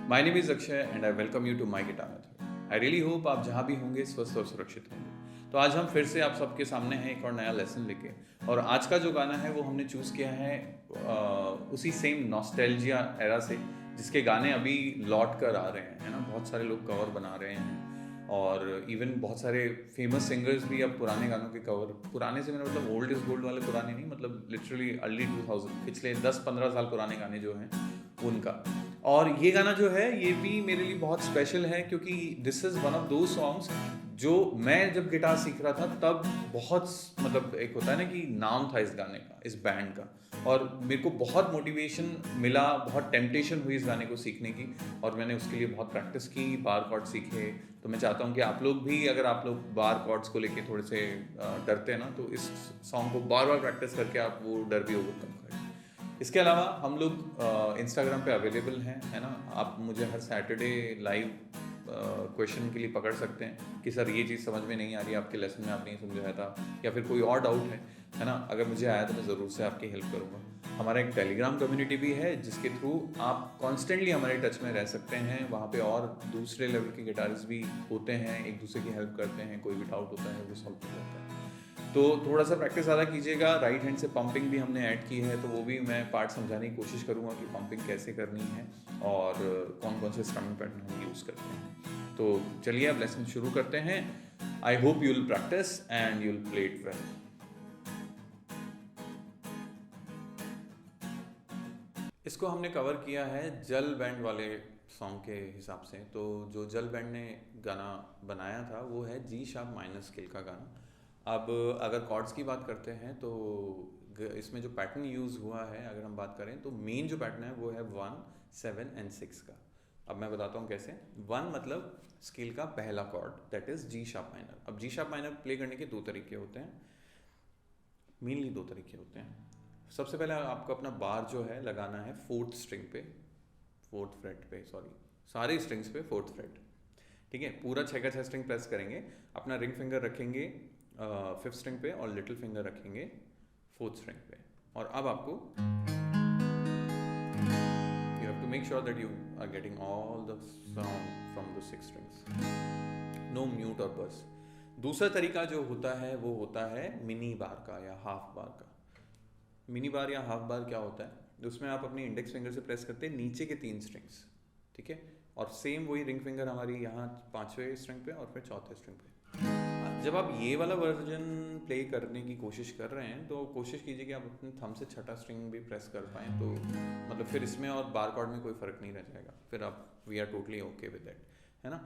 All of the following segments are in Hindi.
My name is Akshay and I welcome you to my guitar method. I really hope आप जहाँ भी होंगे स्वस्थ और सुरक्षित होंगे। तो आज हम फिर से आप सबके सामने हैं एक और नया लेसन लेके। और आज का जो गाना है वो हमने चूज़ किया है उसी सेम नॉस्टैल्जिया एरा से, जिसके गाने अभी लौट कर आ रहे हैं, है ना। बहुत सारे लोग कवर बना रहे हैं और इवन बहुत सारे फेमस सिंगर्स भी अब पुराने गानों के कवर, पुराने से मेरा मतलब ओल्ड इज गोल्ड वाले पुराने नहीं, मतलब लिटरली अर्ली 2000 पिछले 10-15 साल पुराने गाने जो हैं उनका। और ये गाना जो है ये भी मेरे लिए बहुत स्पेशल है क्योंकि दिस इज़ वन ऑफ दो सॉन्ग्स जो मैं जब गिटार सीख रहा था तब बहुत, मतलब एक होता है ना कि नाम था इस गाने का, इस बैंड का, और मेरे को बहुत मोटिवेशन मिला, बहुत टेम्पटेशन हुई इस गाने को सीखने की, और मैंने उसके लिए बहुत प्रैक्टिस की, बार कॉर्ड सीखे। तो मैं चाहता हूँ कि आप लोग भी, अगर आप लोग बार कॉर्ड्स को लेके थोड़े से डरते हैं ना, तो इस सॉन्ग को बार बार प्रैक्टिस करके आप वो डर भी ओवरकम करें। इसके अलावा हम लोग इंस्टाग्राम पे अवेलेबल हैं, है ना। आप मुझे हर सैटरडे लाइव क्वेश्चन के लिए पकड़ सकते हैं कि सर ये चीज़ समझ में नहीं आ रही, आपके लेसन में आप नहीं समझाया था, या फिर कोई और डाउट है ना। अगर मुझे आया तो मैं ज़रूर से आपकी हेल्प करूँगा। हमारा एक टेलीग्राम कम्युनिटी भी है जिसके थ्रू आप कॉन्स्टेंटली हमारे टच में रह सकते हैं। वहाँ पे और दूसरे लेवल के गिटारिस्ट भी होते हैं, एक दूसरे की हेल्प करते हैं, कोई भी डाउट होता है वो सॉल्व हो जाता है। तो थोड़ा सा प्रैक्टिस ज़्यादा कीजिएगा। राइट हैंड से पंपिंग भी हमने ऐड की है, तो वो भी मैं पार्ट समझाने की कोशिश करूँगा कि पंपिंग कैसे करनी है और कौन कौन से स्ट्रमिंग पैटर्न हम यूज़ करते हैं। तो चलिए अब लेसन शुरू करते हैं। I hope you will practice and you will play it well. इसको हमने कवर किया है जल बैंड वाले सॉन्ग के हिसाब से। तो जो जल बैंड ने गाना बनाया था वो है जी शार्प माइनर स्केल का गाना। अब अगर कॉर्ड्स की बात करते हैं तो इसमें जो पैटर्न यूज़ हुआ है, अगर हम बात करें तो मेन जो पैटर्न है वो है 1, 7 एंड 6 का। अब मैं बताता हूँ कैसे। 1 मतलब स्केल का पहला chord, that is G sharp minor. अब जी शार्प माइनर प्ले करने के दो तरीके होते हैं, मेनली दो तरीके होते हैं। सबसे पहले आपको अपना बार जो है लगाना है फोर्थ स्ट्रिंग पे, फोर्थ फ्रेट पे, सॉरी सारे स्ट्रिंग्स पे फोर्थ फ्रेट, ठीक है। पूरा 6 का 6 स्ट्रिंग प्रेस करेंगे, अपना रिंग फिंगर रखेंगे फिफ्थ स्ट्रिंग पे और लिटिल फिंगर रखेंगे फोर्थ स्ट्रिंग पे। और अब आपको you have to make sure that you are getting all the sound from the 6 strings, no mute और बस। दूसरा तरीका जो होता है वो होता है मिनी बार का या हाफ बार का। मिनी बार या हाफ बार क्या होता है, उसमें आप अपनी इंडेक्स फिंगर से प्रेस करते हैं नीचे के 3 स्ट्रिंग्स, ठीक है। और सेम वही रिंग फिंगर हमारी यहाँ 5वें स्ट्रिंग पे और फिर 4थे स्ट्रिंग पे। जब आप ये वाला वर्जन प्ले करने की कोशिश कर रहे हैं तो कोशिश कीजिए कि आप अपने थंब से छठा स्ट्रिंग भी प्रेस कर पाएँ, तो मतलब फिर इसमें और बार कॉर्ड में कोई फ़र्क नहीं रह जाएगा, फिर आप we are totally okay with that, है ना।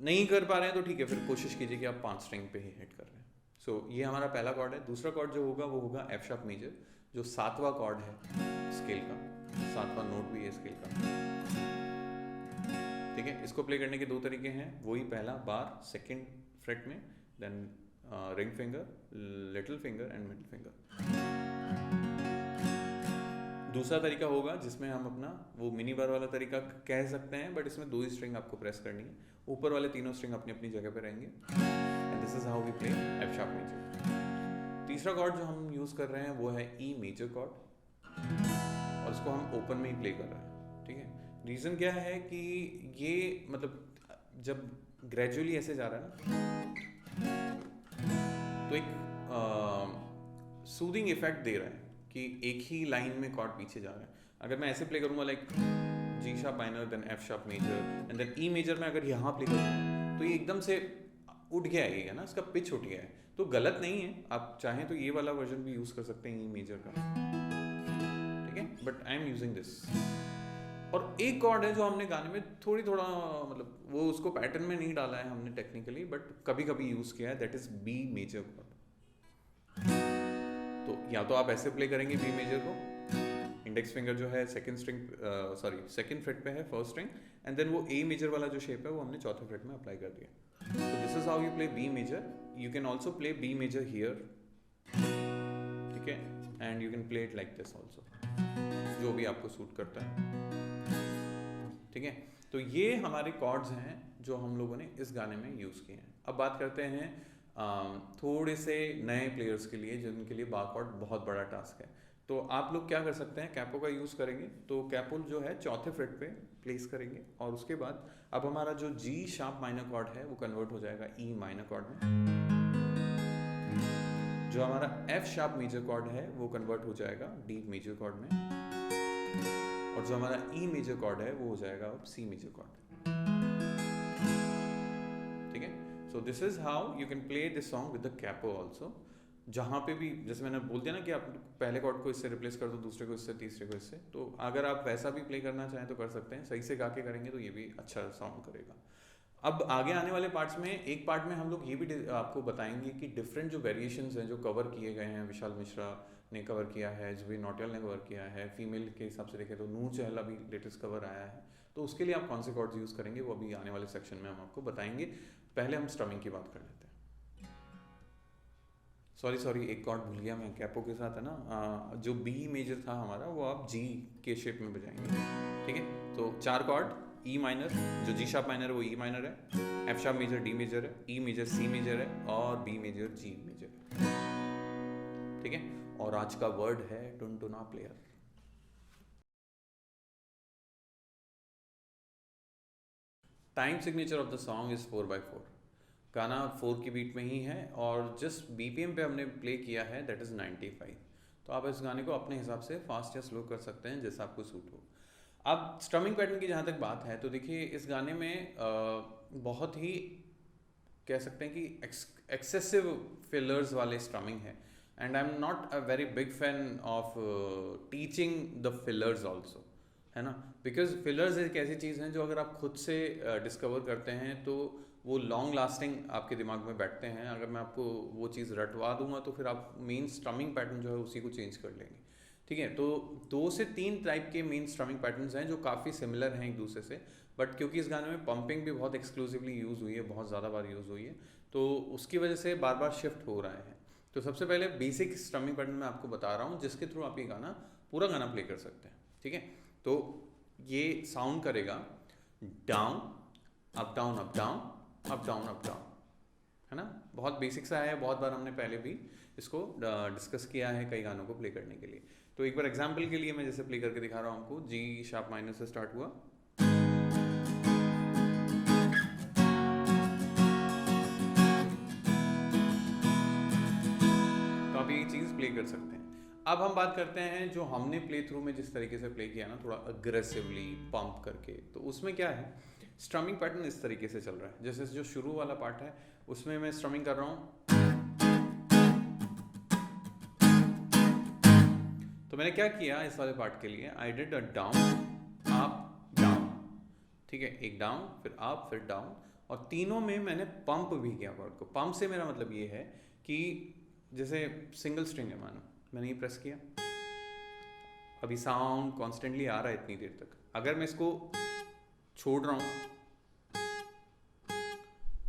नहीं कर पा रहे हैं तो ठीक है, फिर कोशिश कीजिए कि आप 5 स्ट्रिंग पे ही हिट कर रहे हैं। सो ये हमारा पहला कॉर्ड है। दूसरा कॉर्ड जो होगा वो होगा एफ शार्प मेजर, जो 7वां कॉर्ड है स्केल का, 7वां नोट भी है स्केल का, ठीक है। इसको प्ले करने के दो तरीके हैं, वही पहला बार सेकंड फ्रेट में, then ring finger, little finger and middle finger. दूसरा तरीका होगा जिसमें हम अपना वो मिनी बार वाला तरीका कह सकते हैं, बट इसमें 2 ही स्ट्रिंग आपको प्रेस करनी है, ऊपर वाले तीनों स्ट्रिंग अपनी अपनी जगह पे रहेंगे, and this is how we play F sharp major. तीसरा कॉर्ड जो हम यूज कर रहे हैं वो है ई मेजर कॉर्ड, और इसको हम ओपन में ही प्ले कर रहे हैं, ठीक है। रीज़न क्या है कि ये मतलब जब ग्रेजुअली ऐसे जा रहा है ना तो एक सूदिंग इफेक्ट दे रहा है कि एक ही लाइन में कॉर्ड पीछे जा रहा है। अगर मैं ऐसे प्ले करूँगा like G sharp minor then F sharp major and then E major में अगर यहाँ प्ले करूँगा तो ये एकदम से उठ गया है ना, इसका पिच उठ गया है, तो गलत नहीं है। आप चाहें तो ये वाला वर्जन भी यूज़ कर सकते हैं ई मेजर का, ठीक है, but I am using this. और एक कॉर्ड है जो हमने गाने में थोड़ा मतलब वो उसको पैटर्न में नहीं डाला है हमने टेक्निकली, बट कभी कभी यूज़ किया है, that is B major chord. तो या तो आप ऐसे प्ले करेंगे बी मेजर को, इंडेक्स फिंगर जो है second string, sorry second fret पे है फर्स्ट स्ट्रिंग, एंड देन वो ए मेजर वाला जो शेप है वो हमने चौथे फ्रेट में अप्लाई कर दिया। तो this is how you play B major. You can also play B major here, ठीक है, and you can play it like this also, जो भी आपको सूट करता है, ठीक है। तो ये हमारे कॉर्ड्स हैं जो हम लोगों ने इस गाने में यूज़ किए हैं। अब बात करते हैं थोड़े से नए प्लेयर्स के लिए जिनके लिए बार कॉर्ड बहुत बड़ा टास्क है। तो आप लोग क्या कर सकते हैं, कैपो का यूज़ करेंगे तो कैपो जो है चौथे फ्रेट पे प्लेस करेंगे और उसके बाद अब हमारा जो जी शार्प माइनर कॉर्ड है वो कन्वर्ट हो जाएगा ई माइनर कॉर्ड में, जो हमारा एफ शार्प मेजर कॉर्ड है वो कन्वर्ट हो जाएगा डी मेजर कॉर्ड में, और जो हमारा ई मेजर कॉर्ड है वो हो जाएगा अब सी मेजर कॉर्ड। ठीक है, so this is how you can play this song with the capo also. जहाँ पे भी, जैसे मैंने बोल दिया ना कि आप पहले कॉर्ड को इससे रिप्लेस कर दो, दूसरे को इससे, तीसरे को इससे, तो अगर आप वैसा भी प्ले करना चाहें तो कर सकते हैं। सही से गा के करेंगे तो ये भी अच्छा साउंड करेगा। अब आगे आने वाले पार्ट्स में एक पार्ट में हम लोग ये भी आपको बताएंगे कि डिफरेंट जो वेरिएशंस हैं जो कवर किए गए हैं, विशाल मिश्रा ने कवर किया है, जुबिन नौटियाल ने कवर किया है, फीमेल के हिसाब से देखें तो नूर चहल अभी लेटेस्ट कवर आया है, तो उसके लिए आप कौन से कॉर्ड्स यूज़ करेंगे वो अभी आने वाले सेक्शन में हम आपको बताएंगे। पहले हम स्ट्रमिंग की बात कर लेते हैं। सॉरी एक कॉर्ड भूल गया मैं, कैपो के साथ है ना, जो बी मेजर था हमारा वो आप जी के शेप में बजाएंगे। ठीक है, तो 4 कॉर्ड, ई माइनर, जो जी शार्प माइनर है वो ई माइनर है, F sharp major D major है, ई मेजर सी मेजर है और बी मेजर जी मेजर है। ठीक है, और आज का वर्ड है टुनटुना player. Time signature of the song is 4/4। गाना 4 की बीट में ही है और जिस बीपीएम पे हमने प्ले किया है दैट इज़ 95। तो आप इस गाने को अपने हिसाब से फास्ट या स्लो कर सकते हैं जैसा आपको सूट हो। अब स्ट्रमिंग पैटर्न की जहाँ तक बात है तो देखिए इस गाने में बहुत ही कह सकते हैं कि एक्सेसिव फिलर्स वाले स्ट्रमिंग है, and I am not a very big fan of teaching the fillers also, है ना, बिकॉज फिलर्स एक ऐसी चीज़ है जो अगर आप खुद से डिस्कवर करते हैं तो वो लॉन्ग लास्टिंग आपके दिमाग में बैठते हैं। अगर मैं आपको वो चीज़ रटवा दूंगा तो फिर आप मेन स्ट्रमिंग पैटर्न जो है उसी को चेंज कर लेंगे। ठीक है, तो 2 से 3 टाइप के मेन स्ट्रमिंग पैटर्न्स हैं जो काफ़ी सिमिलर हैं एक दूसरे से, बट क्योंकि इस गाने में पंपिंग भी बहुत एक्सक्लूसिवली यूज़ हुई है, बहुत ज़्यादा बार यूज़ हुई है, तो उसकी वजह से बार बार शिफ्ट हो रहे हैं। तो सबसे पहले बेसिक स्ट्रमिंग पैटर्न मैं आपको बता रहा हूँ जिसके थ्रू आप ये गाना पूरा गाना प्ले कर सकते हैं। ठीक है, तो ये साउंड करेगा down up down up down up down up down, है ना, बहुत बेसिक सा है, बहुत बार हमने पहले भी इसको डिस्कस किया है कई गानों को प्ले करने के लिए। तो एक बार एग्जांपल के लिए मैं जैसे प्ले करके दिखा रहा हूँ आपको, जी शार्प माइनर से स्टार्ट हुआ, तो आप ये चीज़ प्ले कर सकते हैं। अब हम बात करते हैं जो हमने प्ले थ्रू में जिस तरीके से प्ले किया ना, थोड़ा अग्रेसिवली पंप करके, तो उसमें क्या है, स्ट्रमिंग पैटर्न इस तरीके से चल रहा है। जैसे जो शुरू वाला पार्ट है उसमें मैं स्ट्रमिंग कर रहा हूँ, तो मैंने क्या किया इस वाले पार्ट के लिए, I did a down up down. ठीक है, एक डाउन फिर अप फिर डाउन, और तीनों में मैंने पंप भी किया कॉर्ड को। पंप से मेरा मतलब ये है कि जैसे सिंगल स्ट्रिंग है, मानो मैंने ये प्रेस किया, अभी साउंड कॉन्स्टेंटली आ रहा है इतनी देर तक, अगर मैं इसको छोड़ रहा हूँ,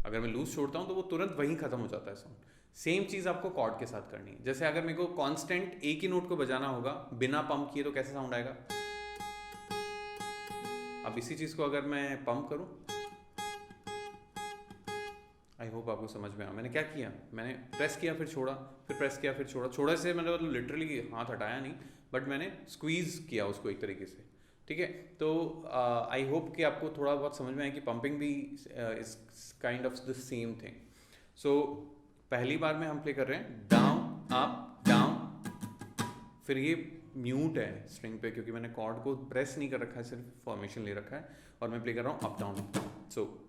अगर मैं लूज छोड़ता हूँ तो वो तुरंत वहीं खत्म हो जाता है साउंड। सेम चीज़ आपको कॉर्ड के साथ करनी है। जैसे अगर मेरे को कांस्टेंट एक ही नोट को बजाना होगा बिना पंप किए तो कैसे साउंड आएगा। अब इसी चीज़ को अगर मैं पंप करूँ, आई होप आपको समझ में आया। मैंने क्या किया, मैंने प्रेस किया फिर छोड़ा, फिर प्रेस किया फिर छोड़ा, छोड़ा से मैंने मतलब लिटरली हाथ हटाया नहीं, बट मैंने स्क्वीज़ किया उसको एक तरीके से। ठीक है, तो आई होप कि आपको थोड़ा बहुत समझ में आए कि पंपिंग भी is kind of the same thing. So पहली बार में हम प्ले कर रहे हैं डाउन अप डाउन, फिर ये म्यूट है स्ट्रिंग पे क्योंकि मैंने कॉर्ड को प्रेस नहीं कर रखा है, सिर्फ फॉर्मेशन ले रखा है, और मैं प्ले कर रहा हूँ अप डाउन अप डाउन। सो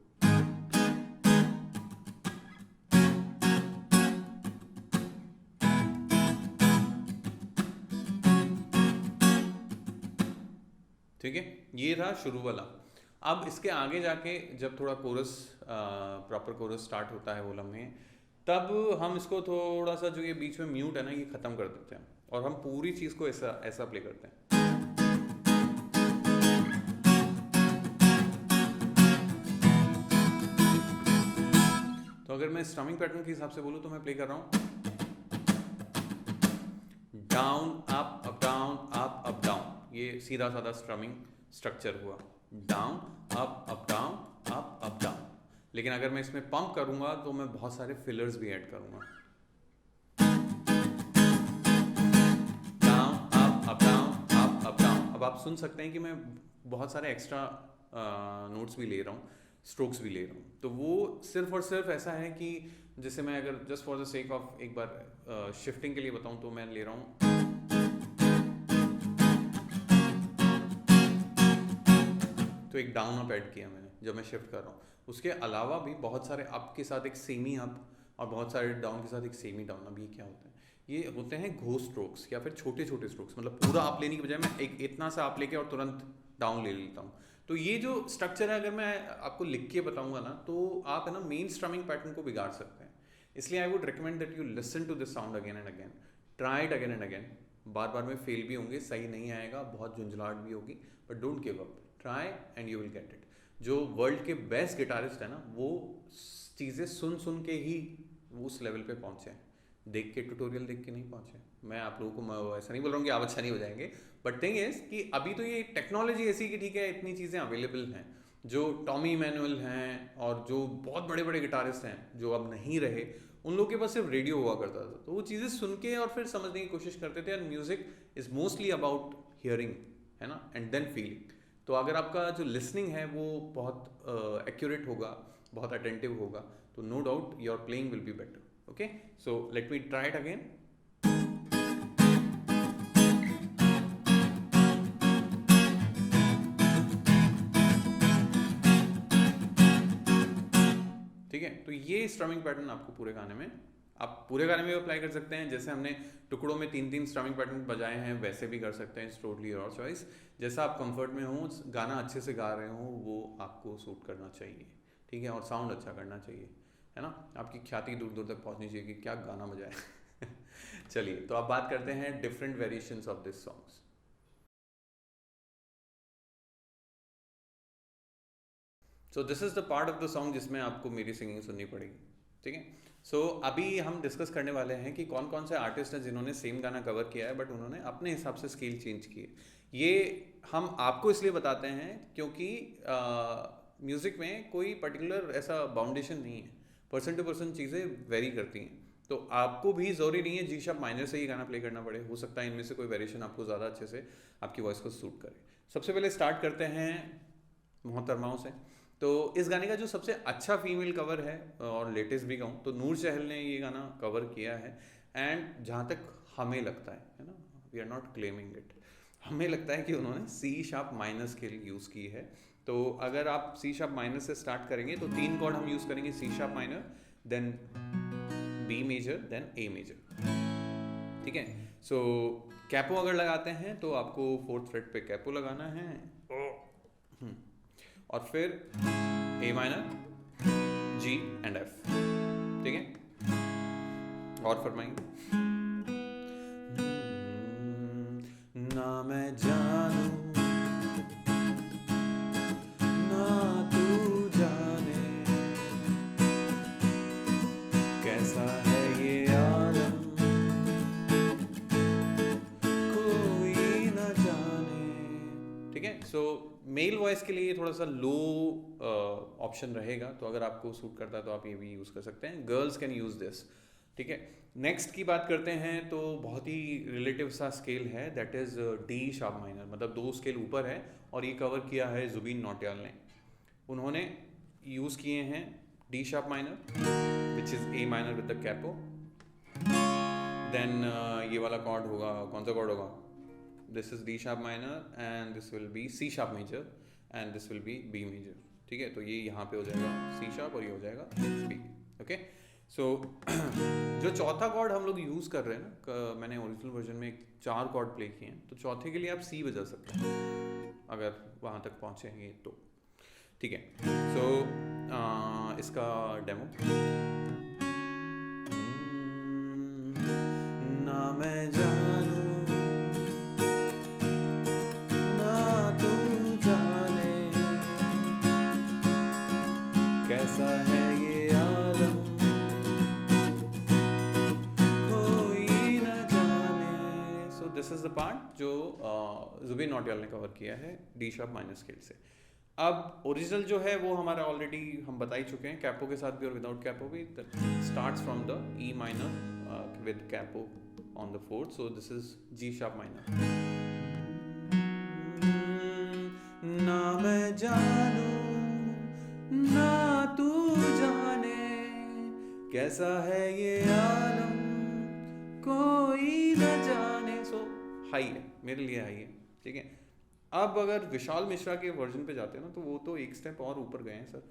ठीक है, ये था शुरू वाला। अब इसके आगे जाके जब थोड़ा कोरस प्रॉपर कोरस स्टार्ट होता है वो लम्हे, तब हम इसको थोड़ा सा जो ये बीच में म्यूट है ना ये ख़त्म कर देते हैं और हम पूरी चीज़ को ऐसा ऐसा प्ले करते हैं। तो अगर मैं स्ट्रमिंग पैटर्न के हिसाब से बोलूँ तो मैं प्ले कर रहा हूँ डाउन अप अप डाउन, ये सीधा साधा स्ट्रमिंग स्ट्रक्चर हुआ, डाउन अप डाउन। लेकिन अगर मैं इसमें पंप करूंगा तो मैं बहुत सारे फिलर्स भी ऐड करूंगा, डाउन अब आप सुन सकते हैं कि मैं बहुत सारे एक्स्ट्रा नोट्स भी ले रहा हूँ, स्ट्रोक्स भी ले रहा हूँ। तो वो सिर्फ और सिर्फ ऐसा है कि जैसे मैं अगर just for the sake of एक बार शिफ्टिंग के लिए बताऊँ तो मैं ले रहा हूँ, तो एक डाउन अप ऐड किया मैंने जब मैं शिफ्ट कर रहा हूँ। उसके अलावा भी बहुत सारे अप के साथ एक सेमी अप और बहुत सारे डाउन के साथ एक सेमी डाउन। अब ये क्या होता है? ये होते हैं घोस्ट स्ट्रोक्स या फिर छोटे छोटे स्ट्रोक्स, मतलब पूरा अप लेने की बजाय मैं एक इतना सा अप लेके और तुरंत डाउन ले लेता हूँ। तो ये जो स्ट्रक्चर है अगर मैं आपको लिख के बताऊंगा ना तो आप है ना मेन स्ट्रमिंग पैटर्न को बिगाड़ सकते हैं। इसलिए I would recommend that you listen to this sound again and again, try it again and again. बार बार में फेल भी होंगे, सही नहीं आएगा, बहुत झुंझलाहट भी होगी, but don't give up, try and you will get it. जो वर्ल्ड के बेस्ट गिटारिस्ट है ना वो चीज़ें सुन सुन के ही वो उस लेवल पे पहुंचे हैं, देख के ट्यूटोरियल देख के नहीं पहुंचे। मैं आप लोगों को ऐसा नहीं बोल रहा हूँ कि आप अच्छा नहीं हो जाएंगे, बट थिंग इज कि अभी तो ये टेक्नोलॉजी ऐसी कि ठीक है इतनी चीज़ें अवेलेबल हैं। जो टॉमी मैनुअल हैं और जो बहुत बड़े बड़े गिटारिस्ट हैं जो अब नहीं रहे, उन लोगों के पास सिर्फ रेडियो हुआ करता था, तो वो चीज़ें सुन के और फिर समझने की कोशिश करते थे। And music is mostly about hearing, है ना, एंड देन फीलिंग। तो अगर आपका जो लिसनिंग है वो बहुत एक्यूरेट होगा, बहुत अटेंटिव होगा, तो no doubt your playing will be better. Okay, so let me try it again. ठीक है, तो ये स्ट्रमिंग पैटर्न आपको पूरे गाने में, आप पूरे गाने में अप्लाई कर सकते हैं। जैसे हमने टुकड़ों में 3-3 स्ट्रमिंग पैटर्न बजाए हैं वैसे भी कर सकते हैं, इट्स टोटली योर चॉइस। जैसा आप कंफर्ट में हो, गाना अच्छे से गा रहे हो, वो आपको सूट करना चाहिए, ठीक है, और साउंड अच्छा करना चाहिए, है ना। आपकी ख्याति दूर दूर तक पहुंचनी चाहिए कि क्या गाना बजाए। चलिए, तो अब बात करते हैं different variations of this songs. So this is the part of the song जिसमें आपको मेरी सिंगिंग सुननी पड़ेगी, ठीक है। सो अभी हम डिस्कस करने वाले हैं कि कौन कौन से आर्टिस्ट हैं जिन्होंने सेम गाना कवर किया है बट उन्होंने अपने हिसाब से स्केल चेंज किए। ये हम आपको इसलिए बताते हैं क्योंकि म्यूज़िक में कोई पर्टिकुलर ऐसा बाउंडेशन नहीं है, पर्सन टू पर्सन चीज़ें वेरी करती हैं। तो आपको भी ज़रूरी नहीं है जी शार्प माइनर से ये गाना प्ले करना पड़े, हो सकता है इनमें से कोई वेरिएशन आपको ज़्यादा अच्छे से आपकी वॉइस को सूट करे। सबसे पहले स्टार्ट करते हैं मोहतरमाओं से। तो इस गाने का जो सबसे अच्छा फीमेल कवर है और लेटेस्ट भी कहूँ तो नूर चहल ने ये गाना कवर किया है। एंड जहाँ तक हमें लगता है ना, we are not claiming it, हमें लगता है कि उन्होंने C sharp minor scale use की है। तो अगर आप सी शार्प माइनर से स्टार्ट करेंगे तो 3 कॉर्ड हम यूज़ करेंगे, C sharp minor, then B major, then A major, ठीक है। सो कैपो अगर लगाते हैं तो आपको 4th फ्रेट पे कैपो लगाना है, और फिर A minor, G and F, ठीक है। और फरमाएंगे, ना मैं जानूं ना तू जाने कैसा है ये आलम, कोई ना जाने, ठीक है। सो मेल वॉइस के लिए थोड़ा सा लो ऑप्शन रहेगा, तो अगर आपको सूट करता है तो आप ये भी यूज़ कर सकते हैं। गर्ल्स कैन यूज़ दिस, ठीक है। नेक्स्ट की बात करते हैं तो बहुत ही रिलेटिव सा स्केल है, that is D sharp minor, मतलब 2 स्केल ऊपर है, और ये कवर किया है जुबीन नौटियाल ने। उन्होंने यूज़ किए हैं D sharp minor which is A minor with the capo, then ये वाला कॉर्ड होगा, कौन सा कॉर्ड होगा, this is D sharp minor and this will be C sharp major and this will be B major, ठीक है। तो ये यहाँ पे हो जाएगा सी शार्प और ये हो जाएगा बी, ओके। सो जो चौथा कॉर्ड हम लोग यूज़ कर रहे हैं ना, मैंने ओरिजिनल वर्जन में 4 कॉर्ड प्ले किए हैं, तो चौथे के लिए आप सी बजा सकते हैं अगर वहाँ तक पहुँचेंगे तो, ठीक है। सो इसका डेमो, ना मैं जानूं ना तू जाने कैसा है ये आलम, कोई ना जाने। सो दिस इज द पार्ट जो जुबीन नौटियाल ने कवर किया है डी शार्प माइनर स्केल से। अब ओरिजिनल जो है वो हमारा ऑलरेडी हम बता ही चुके हैं, कैपो के साथ भी और विदाउट कैपो भी, starts from the E minor with capo on the 4th, so this is G sharp minor, ना मैं जानूं ना तू जाने कैसा है ये आलम कोई न जाने। सो हाई है, मेरे लिए हाई है, ठीक है। अब अगर विशाल मिश्रा के वर्जन पे जाते हैं ना, तो वो तो एक स्टेप और ऊपर गए हैं सर,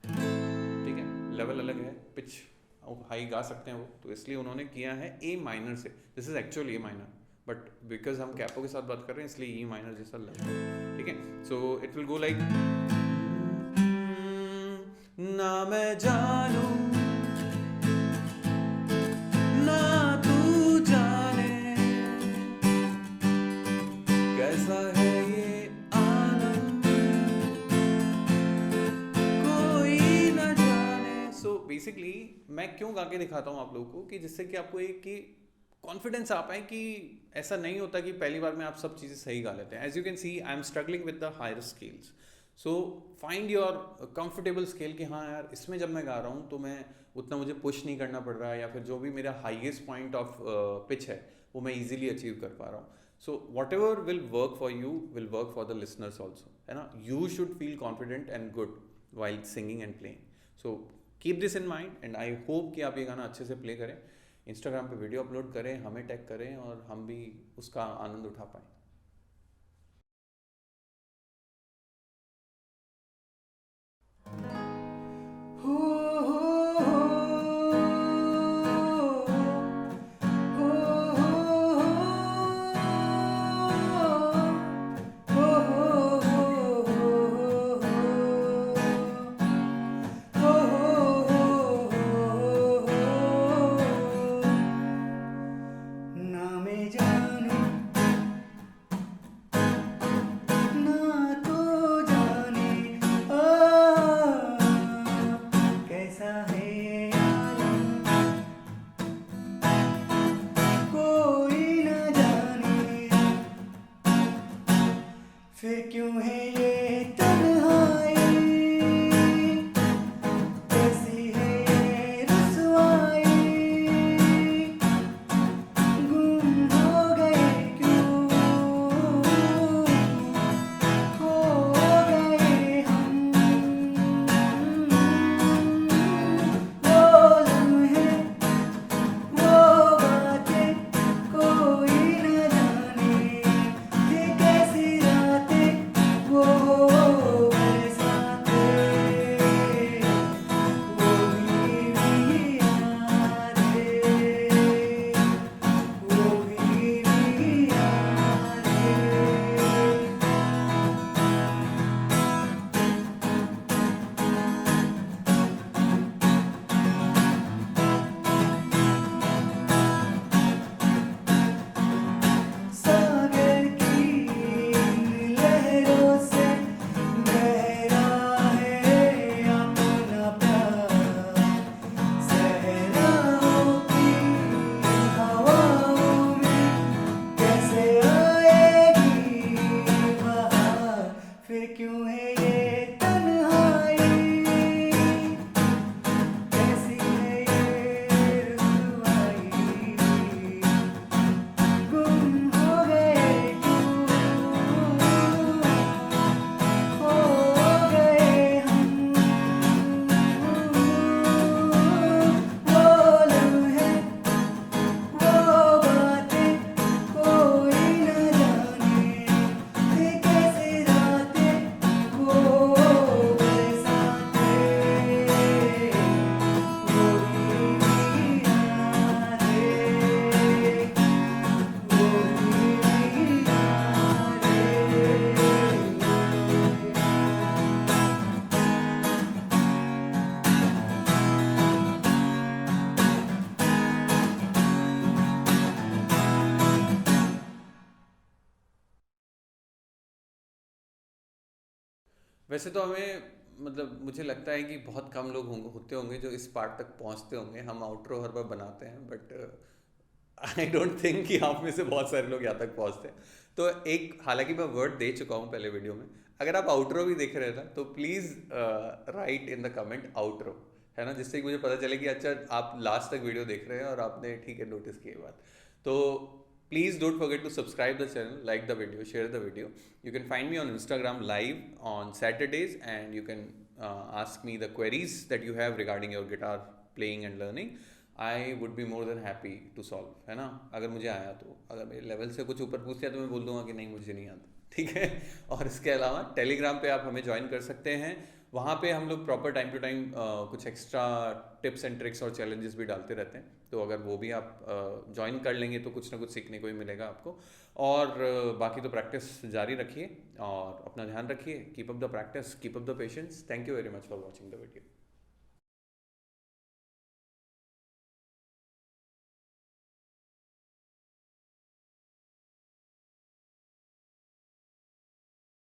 ठीक है, लेवल अलग है, पिच हाई गा सकते हैं वो, तो इसलिए उन्होंने किया है ए माइनर से। This is actually A minor, but because हम कैपो के साथ बात कर रहे हैं इसलिए ई माइनर जैसा लग रहा है, ठीक है। So it will go like, ना मैं जानूं ना तू जाने कैसा है ये आलम कोई न जाने। सो बेसिकली मैं क्यों गा के दिखाता हूँ आप लोगों को, कि जिससे कि आपको एक कि कॉन्फिडेंस आ पाए कि ऐसा नहीं होता कि पहली बार में आप सब चीज़ें सही गा लेते हैं। As you can see I am struggling with the higher scales, so find your comfortable scale कि हाँ यार इसमें जब मैं गा रहा हूँ तो मैं उतना मुझे पुश नहीं करना पड़ रहा है, या फिर जो भी मेरा हाईएस्ट पॉइंट ऑफ पिच है वो मैं इजीली अचीव कर पा रहा हूँ। So what ever will work for you will work for the listeners also, है ना। You should feel confident and good while singing and playing. So keep this in mind and I hope कि आप ये गाना अच्छे से प्ले करें, इंस्टाग्राम पे वीडियो अपलोड करें, हमें टैग करें और हम भी उसका आनंद उठा पाएँ। ना मैं जानूं ना तो जाने कैसा है ये आलम कोई न जाने फिर क्यों है ये तन्हाई कैसी है ये रसवाई गुम हो गए क्यों खो गए हम वो लम्हे वो बातें कोई न जाने ये कैसी रातें वो बरसातें वो भीगी यादें वो भीगी यादें। सागर की लहरों से गहरा है अपना प्यार सहराओं की हवाओं में कैसे आएगी बहार फिर क्यों है ये तन्हाई कैसी है ये रुसवाई गुम हो गए क्यों खो गए हम वो लम्हे वो बातें कोई न जाने ये कैसी रातें वो बरसातें वो भीगी यादें वैसे तो हमें मतलब मुझे लगता है कि बहुत कम लोग होते होंगे जो इस पार्ट तक पहुंचते होंगे। हम आउटरो हर बार बनाते हैं, बट आई डोंट थिंक कि आप में से बहुत सारे लोग यहाँ तक पहुंचते हैं। तो एक, हालांकि मैं वर्ड दे चुका हूँ पहले वीडियो में, अगर आप आउटरो भी देख रहे हैं ना तो please write in the comment outro, है ना, जिससे कि मुझे पता चले कि अच्छा आप लास्ट तक वीडियो देख रहे हैं और आपने ठीक है नोटिस की ये बात। तो Please don't forget to subscribe the channel, like the video, share the video. You can find me on Instagram live on Saturdays, and you can ask me the queries that you have regarding your guitar playing and learning. I would be more than happy to solve, है ना? अगर मुझे आया तो, अगर मेरे लेवल से कुछ ऊपर पूछते हैं तो मैं बोल दूंगा कि नहीं मुझे नहीं आता, ठीक है। और इसके अलावा टेलीग्राम पे आप हमें ज्वाइन कर सकते हैं। वहाँ पे हम लोग प्रॉपर टाइम टू टाइम कुछ एक्स्ट्रा टिप्स एंड ट्रिक्स और चैलेंजेस भी डालते रहते हैं, तो अगर वो भी आप ज्वाइन कर लेंगे तो कुछ ना कुछ सीखने को ही मिलेगा आपको। और बाकी तो प्रैक्टिस जारी रखिए और अपना ध्यान रखिए। Keep up the practice, keep up the patience. Thank you very much for watching the video.